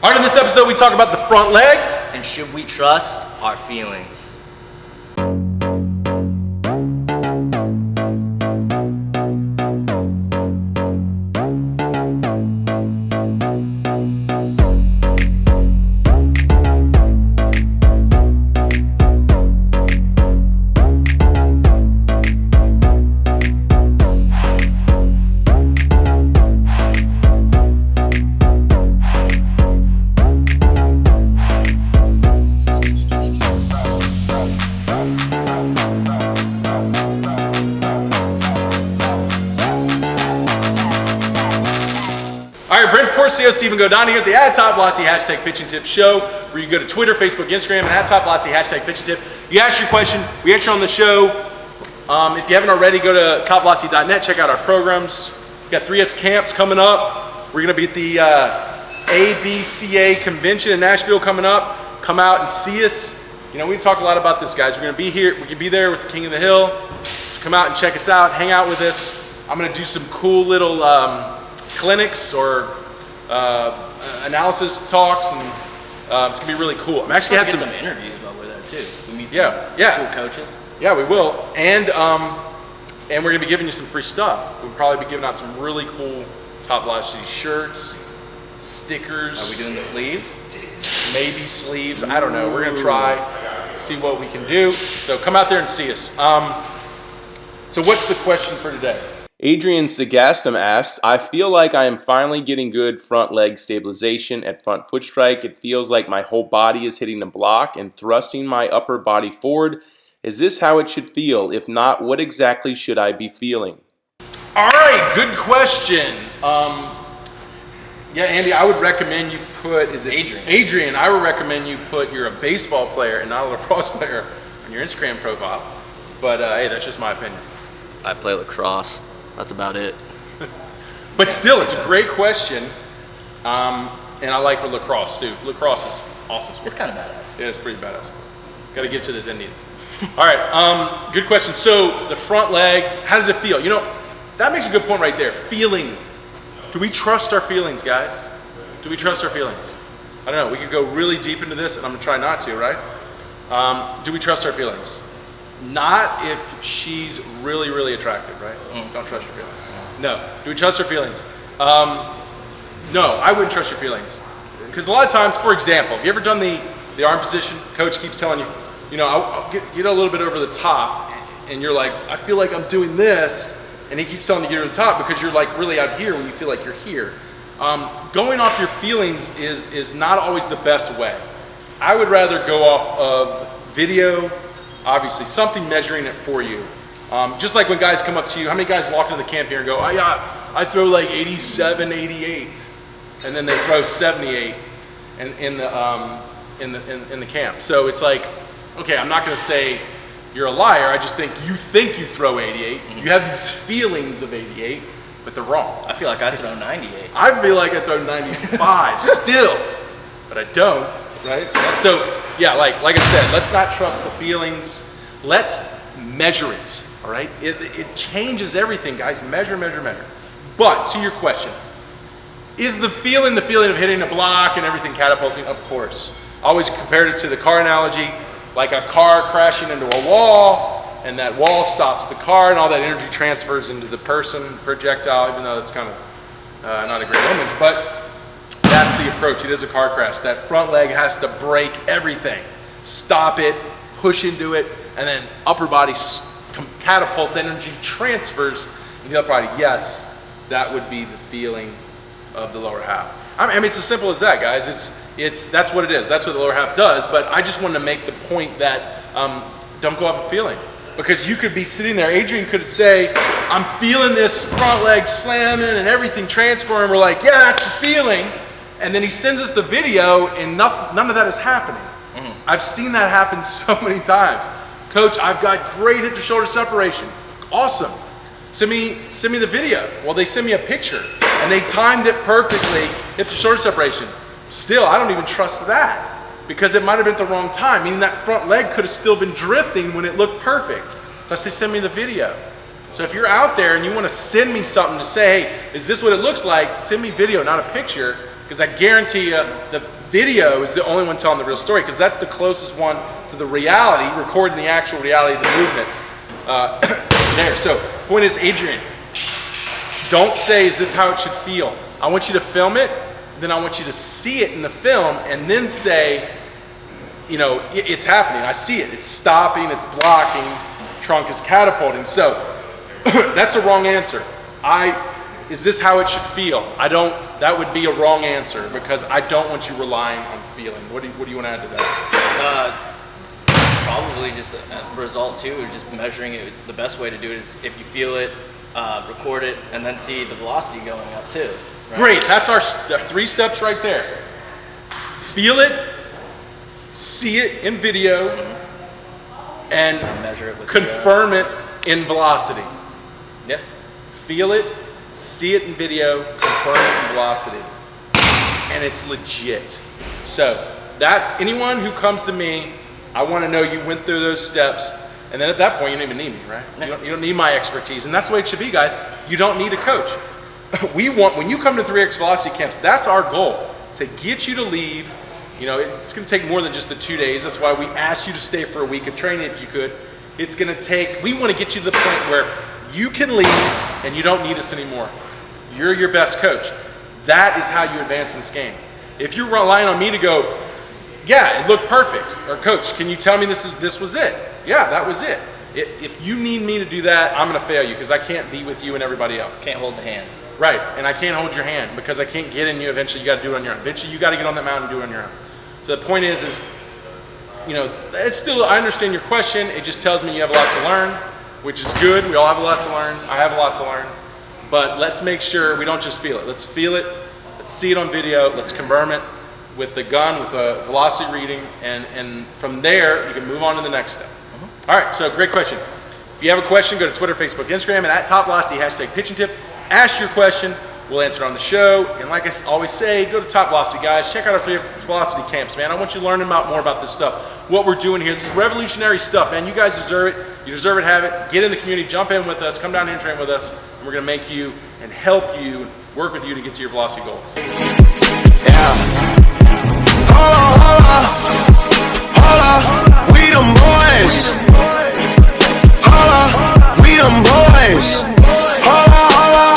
All right, in this episode, we talk about the front leg. And should we trust our feelings? All right, Brent Porcio, Stephen Godani here at the @TopVelocity hashtag pitching tip show, where you go to Twitter, Facebook, Instagram, and @TopVelocity hashtag pitching tip. You ask your question, we answer on the show. If you haven't already, go to TopVelocity.net, check out our programs. We got 3X camps coming up. We're gonna be at the ABCA convention in Nashville coming up. Come out and see us. You know, we talk a lot about this, guys. We're gonna be here, we can be there with the King of the Hill. So come out and check us out, hang out with us. I'm gonna do some cool little clinics or analysis talks, and it's gonna be really cool. I'm actually had some interviews while we're there too. We meet some cool coaches. Yeah, we will, and we're gonna be giving you some free stuff. We'll probably be giving out some really cool TopVelocity shirts, stickers. Are we doing the sleeves? Maybe sleeves. I don't know. We're gonna try, see what we can do. So come out there and see us. So what's the question for today? Adrian Sagastum asks, I feel like I am finally getting good front leg stabilization at front foot strike. It feels like my whole body is hitting the block and thrusting my upper body forward. Is this how it should feel? If not, what exactly should I be feeling? All right, good question. Yeah, Andy, I would recommend you put, is it Adrian? Adrian, I would recommend you put you're a baseball player and not a lacrosse player on your Instagram profile. But hey, that's just my opinion. I play lacrosse. That's about it. But still, it's a great question. And I like lacrosse too. Lacrosse is awesome sport. It's kind of badass. Yeah, it's pretty badass. Got to give to those Indians. All right, good question. So the front leg, how does it feel? You know, that makes a good point right there. Feeling. Do we trust our feelings, guys? Do we trust our feelings? I don't know. We could go really deep into this, and I'm going to try not to, right? Do we trust our feelings? Not if she's really, really attractive, right? Don't trust your feelings. No. Do we trust our feelings? No, I wouldn't trust your feelings. Because a lot of times, for example, have you ever done the arm position? Coach keeps telling you, you know, I'll get a little bit over the top, and you're like, I feel like I'm doing this, and he keeps telling you to get over the top because you're like really out here when you feel like you're here. Going off your feelings is not always the best way. I would rather go off of video, obviously, something measuring it for you. Just like when guys come up to you, how many guys walk into the camp here and go, oh yeah, I throw like 87, 88, and then they throw 78 in the camp. So it's like, okay, I'm not gonna say you're a liar, I just think you throw 88, you have these feelings of 88, but they're wrong. I feel like I throw 98. I feel like I throw 95 still, but I don't, right? So yeah, like I said, let's not trust the feelings. Let's measure it, all right? It changes everything, guys. Measure. But to your question, is the feeling of hitting a block and everything catapulting? Of course. I always compared it to the car analogy, like a car crashing into a wall, and that wall stops the car, and all that energy transfers into the person, projectile, even though it's kind of not a great image, but that's the approach. It is a car crash. That front leg has to break everything. Stop it, push into it, and then upper body catapults, energy transfers into the upper body. Yes, that would be the feeling of the lower half. I mean, it's as simple as that, guys. That's what it is. That's what the lower half does. But I just wanted to make the point that don't go off of feeling. Because you could be sitting there, Adrian could say, I'm feeling this front leg slamming and everything transferring. We're like, yeah, that's the feeling. And then he sends us the video and none of that is happening. I've seen that happen so many times. Coach, I've got great hip to shoulder separation. Awesome. Send me the video. Well, they send me a picture and they timed it perfectly, hip to shoulder separation. Still, I don't even trust that because it might have been at the wrong time, meaning that front leg could have still been drifting when it looked perfect. So I say, send me the video. So if you're out there and you want to send me something to say, hey, is this what it looks like? Send me video, not a picture. because I guarantee you the video is the only one telling the real story, because that's the closest one to the reality, recording the actual reality of the movement there. So point is, Adrian, don't say, is this how it should feel? I want you to film it, then I want you to see it in the film, and then say, you know, it's happening. I see it. It's stopping. It's blocking. Trunk is catapulting. So that's a wrong answer. Is this how it should feel? That would be a wrong answer, because I don't want you relying on feeling. What do you want to add to that? Probably just a result too, or just measuring it. The best way to do it is if you feel it, record it, and then see the velocity going up too. Right? Great. That's our 3 steps right there. Feel it, see it in video, and measure it with confirm it in velocity. Yeah. Feel it, see it in video, confirm it in velocity. And it's legit. So that's anyone who comes to me, I want to know you went through those steps. And then at that point, you don't even need me, right? You don't need my expertise. And that's the way it should be, guys. You don't need a coach. When you come to 3X Velocity camps, that's our goal, to get you to leave. You know, it's going to take more than just the 2 days. That's why we asked you to stay for a week of training if you could. It's going to take, we want to get you to the point where you can leave and you don't need us anymore. You're your best coach. That is how you advance in this game. If you're relying on me to go, yeah, it looked perfect, or coach, can you tell me this was it? Yeah, that was it. If you need me to do that, I'm going to fail you, because I can't be with you and everybody else. Can't hold the hand. Right, and I can't hold your hand because I can't get in you. Eventually, you got to do it on your own. Eventually, you got to get on that mountain and do it on your own. So the point is, you know, it's still, I understand your question. It just tells me you have a lot to learn, which is good. We all have a lot to learn. I have a lot to learn. But let's make sure we don't just feel it. Let's feel it. Let's see it on video. Let's confirm it with the gun, with the velocity reading, and from there, you can move on to the next step. All right, so great question. If you have a question, go to Twitter, Facebook, Instagram, and at TopVelocity, hashtag pitch and tip. Ask your question. We'll answer it on the show. And like I always say, go to TopVelocity, guys. Check out our 3X Velocity camps, man. I want you to learn more about this stuff, what we're doing here. This is revolutionary stuff, man. You guys deserve it. You deserve it, have it. Get in the community, jump in with us, come down here and train with us, and we're going to make you and help you, work with you to get to your velocity goals.